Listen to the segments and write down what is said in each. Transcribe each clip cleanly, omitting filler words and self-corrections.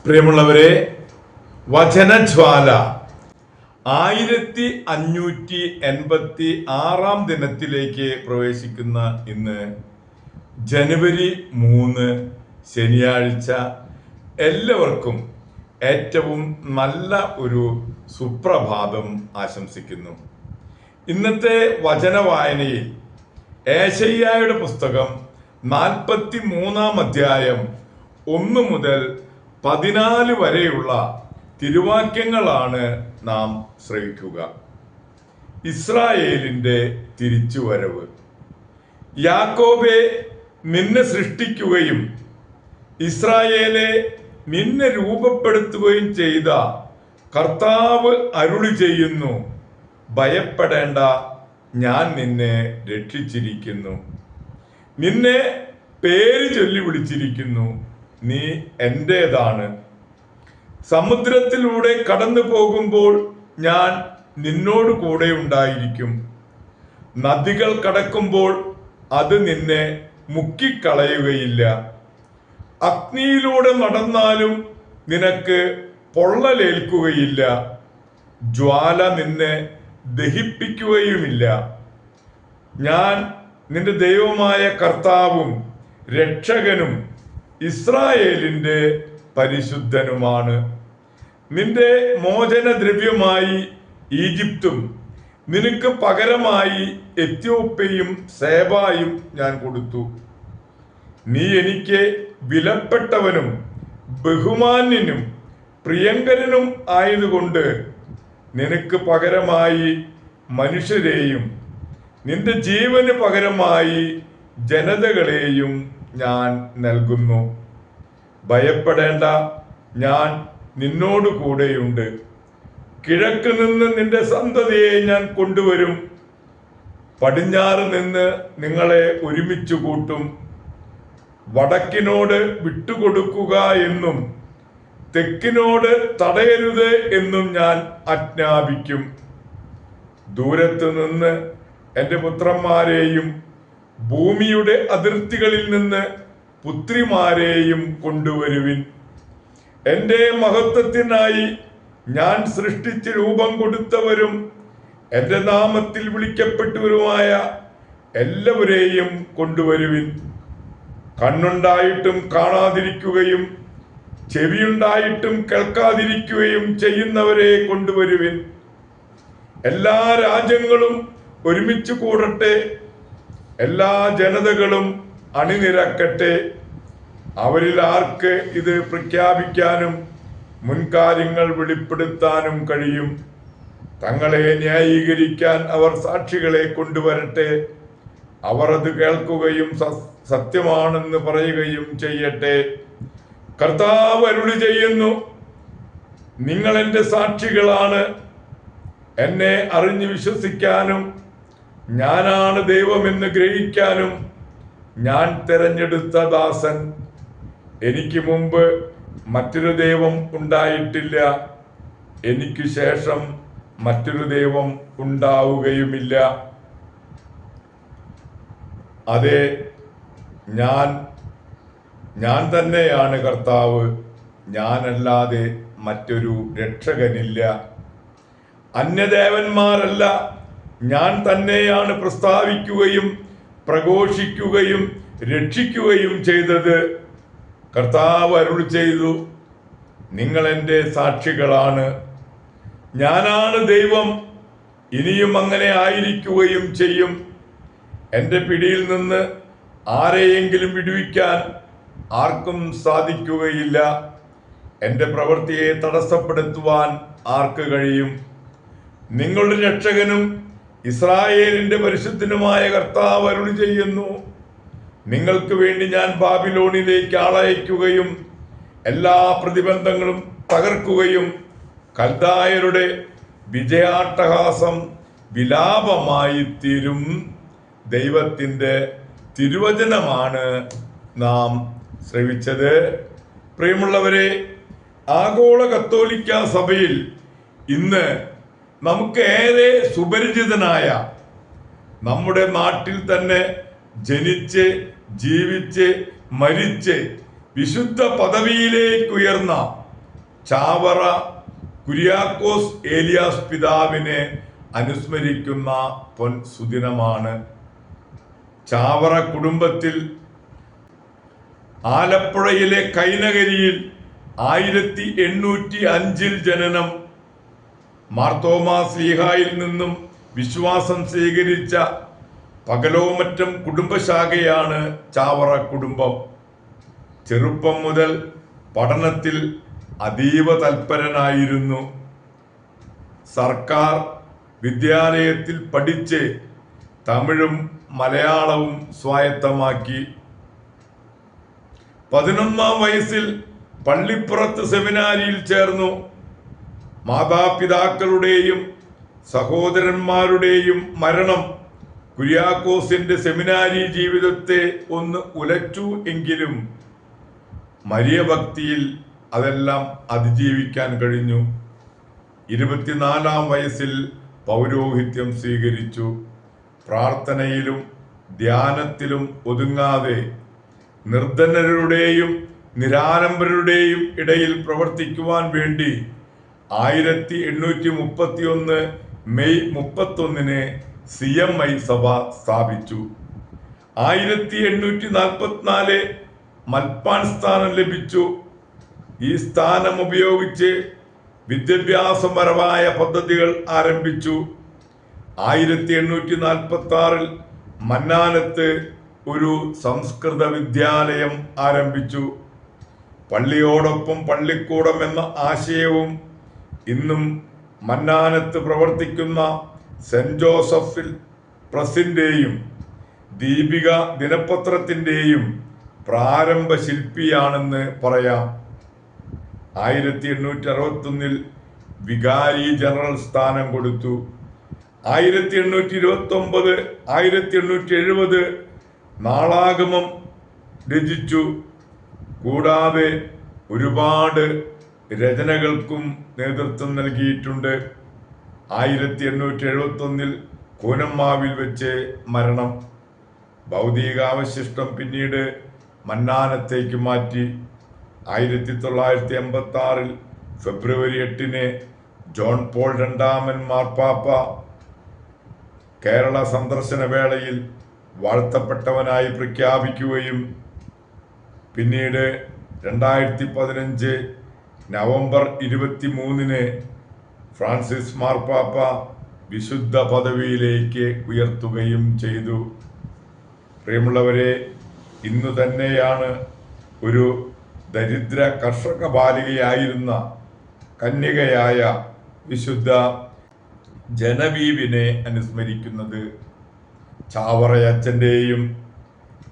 പ്രിയമുള്ളവരെ, വചനജ്വാല 1586 ദിനത്തിലേക്ക് പ്രവേശിക്കുന്ന ഇന്ന് ജനുവരി 3 ശനിയാഴ്ച എല്ലാവർക്കും ഏറ്റവും നല്ല ഒരു സുപ്രഭാതം ആശംസിക്കുന്നു. ഇന്നത്തെ വചന വായനയിൽ ഏശയ്യായുടെ പുസ്തകം 43 അധ്യായം 1 മുതൽ 14 വരെയുള്ള തിരുവാക്യങ്ങളാണ് നാം ശ്രവിക്കുക. ഇസ്രായേലിന്റെ തിരിച്ചുവരവ്. യാക്കോബെ, നിന്നെ സൃഷ്ടിക്കുകയും ഇസ്രായേലെ നിന്നെ രൂപപ്പെടുത്തുകയും ചെയ്ത കർത്താവ് അരുളി ചെയ്യുന്നു, ഭയപ്പെടേണ്ട, ഞാൻ നിന്നെ രക്ഷിച്ചിരിക്കുന്നു. നിന്നെ പേര് ചൊല്ലി വിളിച്ചിരിക്കുന്നു, നീ എന്റേതാണ്. സമുദ്രത്തിലൂടെ കടന്നു പോകുമ്പോൾ ഞാൻ നിന്നോട് കൂടെ ഉണ്ടായിരിക്കും. നദികൾ കടക്കുമ്പോൾ അത് നിന്നെ മുക്കിക്കളയുകയില്ല. അഗ്നിയിലൂടെ നടന്നാലും നിനക്ക് പൊള്ളലേൽക്കുകയില്ല. ജ്വാല നിന്നെ ദഹിപ്പിക്കുകയുമില്ല. ഞാൻ നിന്റെ ദൈവമായ കർത്താവും രക്ഷകനും ഇസ്രായേലിന്റെ പരിശുദ്ധനുമാണ്. നിന്റെ മോചനദ്രവ്യമായി ഈജിപ്തും നിനക്ക് പകരമായി എത്യോപ്യയും സേബായും ഞാൻ കൊടുത്തു. നീ എനിക്ക് വിലപ്പെട്ടവനും ബഹുമാന്യനും പ്രിയങ്കരനും ആയതുകൊണ്ട് നിനക്ക് പകരമായി മനുഷ്യരെയും നിന്റെ ജീവന് പകരമായി ജനതകളെയും ഞാൻ നൽകുന്നു. ഭയപ്പെടേണ്ട, ഞാൻ നിന്നോട് കൂടെയുണ്ട്. കിഴക്ക് നിന്ന് നിന്റെ സന്തതിയെ ഞാൻ കൊണ്ടുവരും. പടിഞ്ഞാറ് നിന്ന് നിങ്ങളെ ഒരുമിച്ച് കൂട്ടും. വടക്കിനോട് വിട്ടുകൊടുക്കുക എന്നും തെക്കിനോട് തടയരുത് എന്നും ഞാൻ ആജ്ഞാപിക്കും. ദൂരത്ത് നിന്ന് എൻ്റെ പുത്രന്മാരെയും ഭൂമിയുടെ അതിർത്തികളിൽ നിന്ന് പുത്രിമാരെയും കൊണ്ടുവരുവിൻ. എൻ്റെ മഹത്വത്തിനായി ഞാൻ സൃഷ്ടിച്ച് രൂപം കൊടുത്തവരും എൻ്റെ നാമത്തിൽ വിളിക്കപ്പെട്ടവരുമായ എല്ലാവരെയും കൊണ്ടുവരുവിൻ. കണ്ണുണ്ടായിട്ടും കാണാതിരിക്കുകയും ചെവിയുണ്ടായിട്ടും കേൾക്കാതിരിക്കുകയും ചെയ്യുന്നവരെ കൊണ്ടുവരുവിൻ. എല്ലാ രാജ്യങ്ങളും ഒരുമിച്ച് കൂടട്ടെ, എല്ലാ ജനതകളും അണിനിരക്കട്ടെ. അവരിൽ ആർക്ക് ഇത് പ്രഖ്യാപിക്കാനും മുൻകാര്യങ്ങൾ വെളിപ്പെടുത്താനും കഴിയും? തങ്ങളെ ന്യായീകരിക്കാൻ അവർ സാക്ഷികളെ കൊണ്ടുവരട്ടെ. അവർ അത് കേൾക്കുകയും സത്യമാണെന്ന് പറയുകയും ചെയ്യട്ടെ. കർത്താവ് അരുളി ചെയ്യുന്നു, നിങ്ങൾ എൻ്റെ സാക്ഷികളാണ്. എന്നെ അറിഞ്ഞ് വിശ്വസിക്കാനും ഞാനാണ് ദൈവമെന്ന് ഗ്രഹിക്കാനും ഞാൻ തെരഞ്ഞെടുത്ത ദാസൻ. എനിക്ക് മുമ്പ് മറ്റൊരു ദൈവം ഉണ്ടായിട്ടില്ല, എനിക്ക് ശേഷം മറ്റൊരു ദൈവം ഉണ്ടാവുകയുമില്ല. അതെ, ഞാൻ തന്നെയാണ് കർത്താവ്, ഞാനല്ലാതെ മറ്റൊരു രക്ഷകനില്ല. അന്യദേവന്മാരല്ല, ഞാൻ തന്നെയാണ് പ്രസ്താവിക്കുകയും പ്രഘോഷിക്കുകയും രക്ഷിക്കുകയും ചെയ്തത്. കർത്താവ് അരുളി ചെയ്തു, നിങ്ങൾ എൻ്റെ സാക്ഷികളാണ്. ഞാനാണ് ദൈവം, ഇനിയും അങ്ങനെ ആയിരിക്കുകയും ചെയ്യും. എൻ്റെ പിടിയിൽ നിന്ന് ആരെയെങ്കിലും വിടുവിക്കാൻ ആർക്കും സാധിക്കുകയില്ല. എൻ്റെ പ്രവൃത്തിയെ തടസ്സപ്പെടുത്തുവാൻ ആർക്ക് കഴിയും? നിങ്ങളുടെ രക്ഷകനും ഇസ്രായേലിന്റെ പരിശുദ്ധനുമായ കർത്താവ് അരുളി ചെയ്യുന്നു, നിങ്ങൾക്ക് വേണ്ടി ഞാൻ ബാബിലോണിലേക്ക് ആളയക്കുകയും എല്ലാ പ്രതിബന്ധങ്ങളും തകർക്കുകയും കൽദായരുടെ വിജയാട്ടഹാസം വിലാപമായി തീരും. ദൈവത്തിൻ്റെ തിരുവചനമാണ് നാം ശ്രവിച്ചത്. പ്രിയമുള്ളവരെ, ആഗോള കത്തോലിക്ക സഭയിൽ ഇന്ന് നമുക്ക് ഏറെ സുപരിചിതനായ, നമ്മുടെ നാട്ടിൽ തന്നെ ജനിച്ച് ജീവിച്ച് മരിച്ച് വിശുദ്ധ പദവിയിലേക്ക് ഉയർന്ന ചാവറ കുര്യാക്കോസ് ഏലിയാസ് പിതാവിനെ അനുസ്മരിക്കുന്ന സുദിനമാണ്. ചാവറ കുടുംബത്തിൽ ആലപ്പുഴയിലെ കൈനകരിയിൽ 1805 ജനനം. മാർത്തോമാ ശ്ലീഹായിൽ നിന്നും വിശ്വാസം സ്വീകരിച്ച പകലോമറ്റം കുടുംബശാഖയാണ് ചാവറ കുടുംബം. ചെറുപ്പം മുതൽ പഠനത്തിൽ അതീവ തൽപരനായിരുന്നു. സർക്കാർ വിദ്യാലയത്തിൽ പഠിച്ച് തമിഴും മലയാളവും സ്വായത്തമാക്കി. 11-ാം വയസ്സിൽ പള്ളിപ്പുറത്ത് സെമിനാരിയിൽ ചേർന്നു. മാതാപിതാക്കളുടെയും സഹോദരന്മാരുടെയും മരണം കുര്യാക്കോസിന്റെ സെമിനാരി ജീവിതത്തെ ഒന്ന് ഉലച്ചു എങ്കിലും മരിയ ഭക്തിയിൽ അതെല്ലാം അതിജീവിക്കാൻ കഴിഞ്ഞു. 24-ാം വയസ്സിൽ പൗരോഹിത്യം സ്വീകരിച്ചു. പ്രാർത്ഥനയിലും ധ്യാനത്തിലും ഒതുങ്ങാതെ നിർധനരുടെയും നിരാലംബരുടെയും ഇടയിൽ പ്രവർത്തിക്കുവാൻ വേണ്ടി 1831 മെയ് 31 CMI സഭ സ്ഥാപിച്ചു. 1844 മൽപ്പാൻ സ്ഥാനം ലഭിച്ചു. ഈ സ്ഥാനം ഉപയോഗിച്ച് വിദ്യാഭ്യാസപരമായ പദ്ധതികൾ ആരംഭിച്ചു. 1846 മന്നാനത്ത് ഒരു സംസ്കൃത വിദ്യാലയം ആരംഭിച്ചു. പള്ളിയോടൊപ്പം പള്ളിക്കൂടം എന്ന ആശയവും ഇന്നും മന്നാനത്ത് പ്രവർത്തിക്കുന്ന സെന്റ് ജോസഫ് പ്രസിന്റെയും ദീപിക ദിനപത്രത്തിന്റെയും പ്രാരംഭ ശില്പിയാണെന്ന് പറയാം. 1861 വികാരി ജനറൽ സ്ഥാനം കൊടുത്തു. 1829 1870 നാളാഗമം രചിച്ചു. കൂടാതെ ഒരുപാട് രചനകൾക്കും നേതൃത്വം നൽകിയിട്ടുണ്ട്. 1871 കൂനമ്മാവിൽ വെച്ച് മരണം. ഭൗതികാവശിഷ്ടം പിന്നീട് മന്നാനത്തേക്ക് മാറ്റി. 1986 ഫെബ്രുവരി 8 ജോൺ പോൾ II മാർപ്പാപ്പ കേരള സന്ദർശന വേളയിൽ വാഴ്ത്തപ്പെട്ടവനായി പ്രഖ്യാപിക്കുകയും പിന്നീട് 2015 നവംബർ 23 ഫ്രാൻസിസ് മാർപ്പാപ്പ വിശുദ്ധ പദവിയിലേക്ക് ഉയർത്തുകയും ചെയ്തു. പ്രിയമുള്ളവരെ, ഇന്നു തന്നെയാണ് ഒരു ദരിദ്ര കർഷക ബാലികയായിരുന്ന കന്യകയായ വിശുദ്ധ ജനവീവിനെ അനുസ്മരിക്കുന്നത്. ചാവറയച്ചൻ്റെയും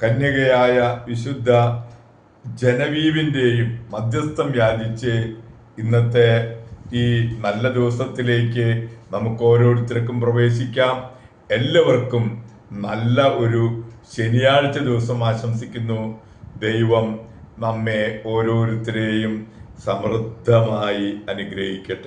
കന്യകയായ വിശുദ്ധ ജനവീവിൻ്റെയും മധ്യസ്ഥം യാചിച്ച് ഇന്നത്തെ ഈ നല്ല ദിവസത്തിലേക്ക് നമുക്ക് ഓരോരുത്തർക്കും പ്രവേശിക്കാം. എല്ലാവർക്കും നല്ല ഒരു ശനിയാഴ്ച ദിവസം ആശംസിക്കുന്നു. ദൈവം നമ്മെ ഓരോരുത്തരെയും സമൃദ്ധമായി അനുഗ്രഹിക്കട്ടെ.